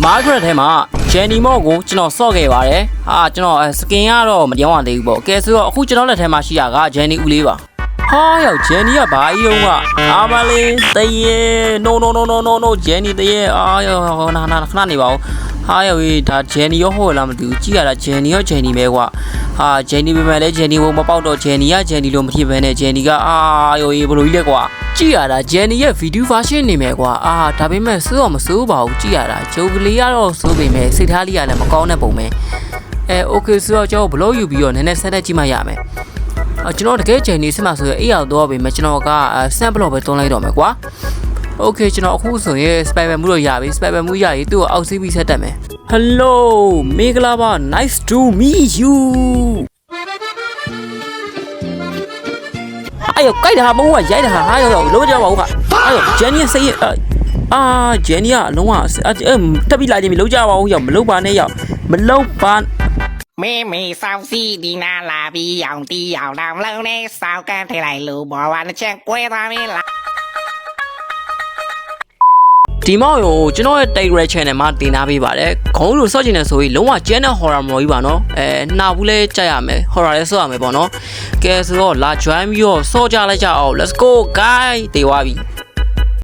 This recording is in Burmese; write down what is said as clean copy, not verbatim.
Margaret ထဲမှာ Jenny မော့ကိုကျွန်တော်ဆော့ခဲ့ပါတယ်ဟာကျွန်တော်စကင်ကတော့မပြောင်းရသေးဘူးပေါ့ကဲဆိုတော့အခုကျွန်တော်လက်ထဲမှာရှိတာက Jenny ဦးလေးပါဟာယောက် Jenny ကဘာကြီးတော့ကအာမလေးတရေ no Jenny တရေအာယောနာခဏနေပါဦးဟာယောဒါ Jenny ရောဟုတ်လားမသိဘူးကြည့်ရတာ Jenny ရော Jenny ပဲကွာဟာ Jenny ပဲမဲ့လဲ Jenny ဘုံမပေါက်တော့ Jenny က Jenny လို့မဖြစ်ဘဲနဲ့ Jenny ကအာယောဘယ်လိုကြီးလဲကွာကြည့်ရတာ Jenny ရဲ့ video version နေမယ်ကွာအာဒါပေမဲ့စိုးတော့မစိုးပါဘူးကြည့်ရတာဂျုံကလေးကတော့စိုးပေမဲ့စိတ်ထားလေးကလည်းမကောင်းတဲ့ပုံပဲokay ဆိုတော့ကျွန်တော်ဘလို့ယူပြီးတော့နည်းနည်းဆက်တက်ကြည့်မှရမယ်ကျွန်တော်တကယ် Jenny စစ်မှဆိုရင်အေးရောက်တော့ပြီမကျွန်တော်က sample ပဲတွန်းလိုက်တော့မယ်ကွာ okay ကျွန်တော်အခုဆိုရင် spider မှုတော့ရပြီ spider မှုရရင်သူ့ကိုအောက်စီးပြီးဆက်တက်မယ် hello မင်္ဂလာပါ nice to meet you 哎呦，盖他梦啊，ရိုက်တာဟာဟာရောလုံးကြပါဦးခ哎呦 Jenny စိတ်အာ Jenny ကလုံးဝတက်ပြီးလာခြင်းမလုံးကြပါဘူးရောက်မလုံးပါနဲ့ရောက်မလုံးပါမေစောင်းစီဒီနာလာပြီးရောင်တီးရောင်တောင်လုံးနဲ့စောင်းကန်ထဲလိုက်လို့ဘောဝါနဲ့ချက်ကွဲသွားပြီလားဒီမောင်ရောကျွန်တော်ရဲ့ Telegram channel မှာတင်ထားပေးပါတယ်ခေါင်းလို့စော့ချင်တယ်ဆိုရင်လုံးဝကျန်းတဲ့ horror မော်ကြီးပါနော်နှာဘူးလဲကြိုက်ရမယ် horror လဲစော့ရမယ်ပေါ့နော်ကဲဆိုတော့လာ join ပြီးတော့စော့ကြလိုက်ကြအောင် let's go guys တေးသွားပြီ